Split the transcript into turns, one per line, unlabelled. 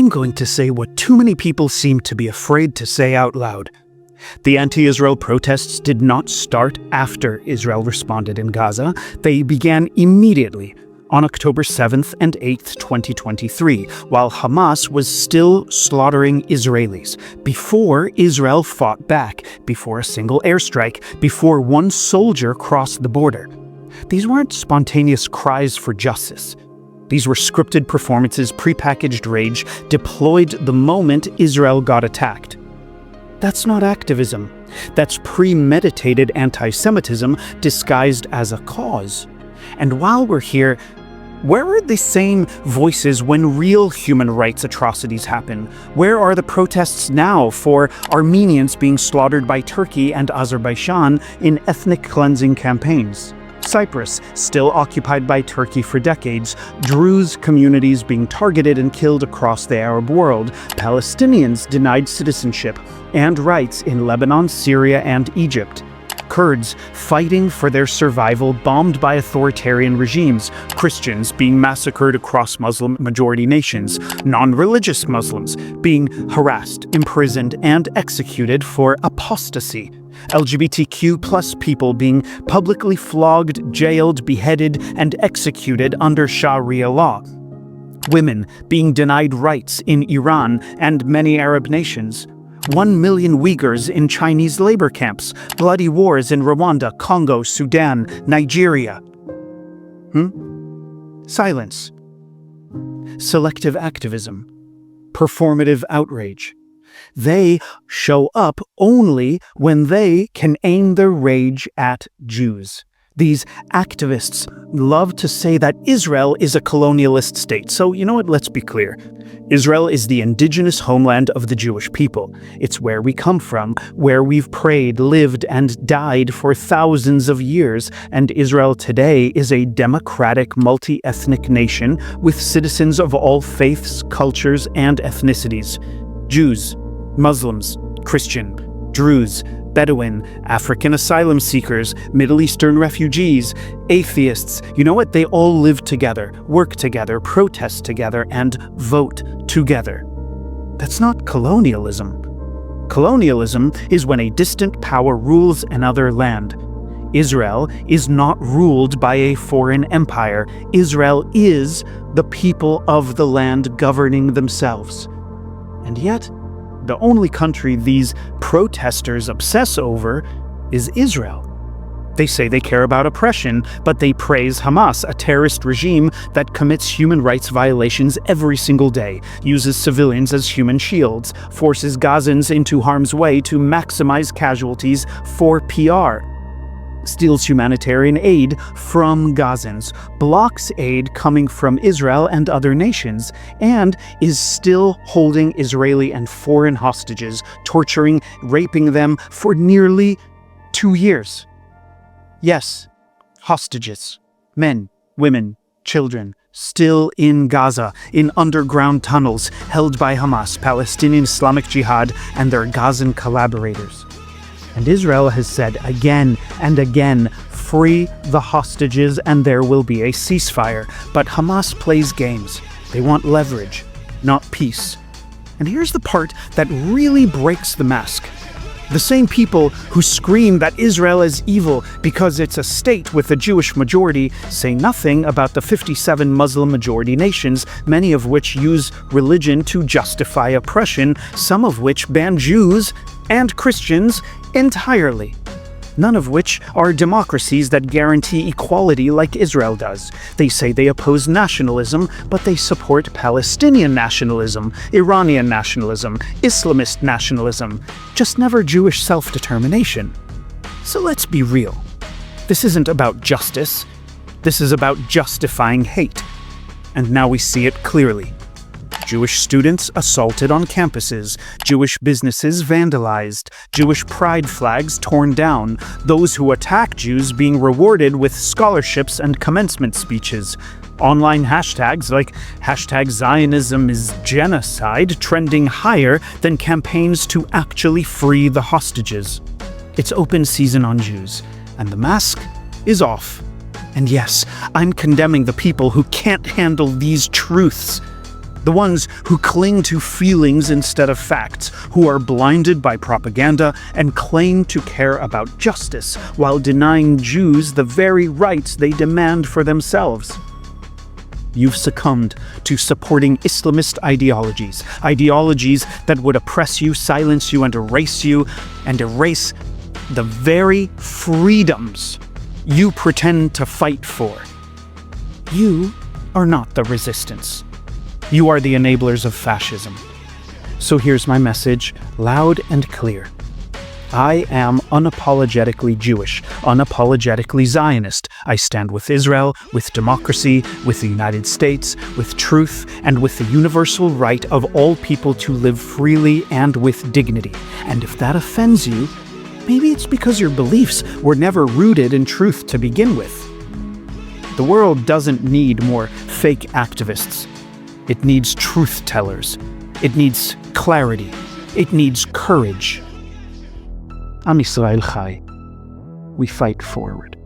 I'm going to say what too many people seem to be afraid to say out loud. The anti-Israel protests did not start after Israel responded in Gaza. They began immediately on October 7th and 8th, 2023, while Hamas was still slaughtering Israelis, before Israel fought back, before a single airstrike, before one soldier crossed the border. These weren't spontaneous cries for justice. These were scripted performances, prepackaged rage, deployed the moment Israel got attacked. That's not activism. That's premeditated antisemitism disguised as a cause. And while we're here, where are the same voices when real human rights atrocities happen? Where are the protests now for Armenians being slaughtered by Turkey and Azerbaijan in ethnic cleansing campaigns? Cyprus, still occupied by Turkey for decades, Druze communities being targeted and killed across the Arab world, Palestinians denied citizenship and rights in Lebanon, Syria, and Egypt, Kurds fighting for their survival bombed by authoritarian regimes, Christians being massacred across Muslim-majority nations, non-religious Muslims being harassed, imprisoned, and executed for apostasy, LGBTQ+ people being publicly flogged, jailed, beheaded, and executed under Sharia law, women being denied rights in Iran and many Arab nations, 1 million Uyghurs in Chinese labor camps, bloody wars in Rwanda, Congo, Sudan, Nigeria. Silence. Selective activism. Performative outrage. They show up only when they can aim their rage at Jews. These activists love to say that Israel is a colonialist state. So, you know what? Let's be clear. Israel is the indigenous homeland of the Jewish people. It's where we come from, where we've prayed, lived, and died for thousands of years. And Israel today is a democratic, multi-ethnic nation with citizens of all faiths, cultures, and ethnicities. Jews, Muslims, Christian, Druze, Bedouin, African asylum seekers, Middle Eastern refugees, atheists. You know what? They all live together, work together, protest together, and vote together. That's not colonialism. Colonialism is when a distant power rules another land. Israel is not ruled by a foreign empire. Israel is the people of the land governing themselves. And yet, the only country these protesters obsess over is Israel. They say they care about oppression, but they praise Hamas, a terrorist regime that commits human rights violations every single day, uses civilians as human shields, forces Gazans into harm's way to maximize casualties for PR, steals humanitarian aid from Gazans, blocks aid coming from Israel and other nations, and is still holding Israeli and foreign hostages, torturing, raping them for nearly 2 years. Yes, hostages, men, women, children, still in Gaza, in underground tunnels held by Hamas, Palestinian Islamic Jihad, and their Gazan collaborators. And Israel has said again and again, free the hostages and there will be a ceasefire. But Hamas plays games. They want leverage, not peace. And here's the part that really breaks the mask. The same people who scream that Israel is evil because it's a state with a Jewish majority say nothing about the 57 Muslim-majority nations, many of which use religion to justify oppression, some of which ban Jews and Christians entirely. None of which are democracies that guarantee equality like Israel does. They say they oppose nationalism, but they support Palestinian nationalism, Iranian nationalism, Islamist nationalism, just never Jewish self-determination. So let's be real. This isn't about justice. This is about justifying hate. And now we see it clearly. Jewish students assaulted on campuses, Jewish businesses vandalized, Jewish pride flags torn down, those who attack Jews being rewarded with scholarships and commencement speeches, online hashtags like #Zionism is genocide trending higher than campaigns to actually free the hostages. It's open season on Jews, and the mask is off. And yes, I'm condemning the people who can't handle these truths. The ones who cling to feelings instead of facts, who are blinded by propaganda and claim to care about justice while denying Jews the very rights they demand for themselves. You've succumbed to supporting Islamist ideologies that would oppress you, silence you, and erase the very freedoms you pretend to fight for. You are not the resistance. You are the enablers of fascism. So here's my message, loud and clear. I am unapologetically Jewish, unapologetically Zionist. I stand with Israel, with democracy, with the United States, with truth, and with the universal right of all people to live freely and with dignity. And if that offends you, maybe it's because your beliefs were never rooted in truth to begin with. The world doesn't need more fake activists. It needs truth tellers. It needs clarity. It needs courage. Am Yisrael Chai. We fight forward.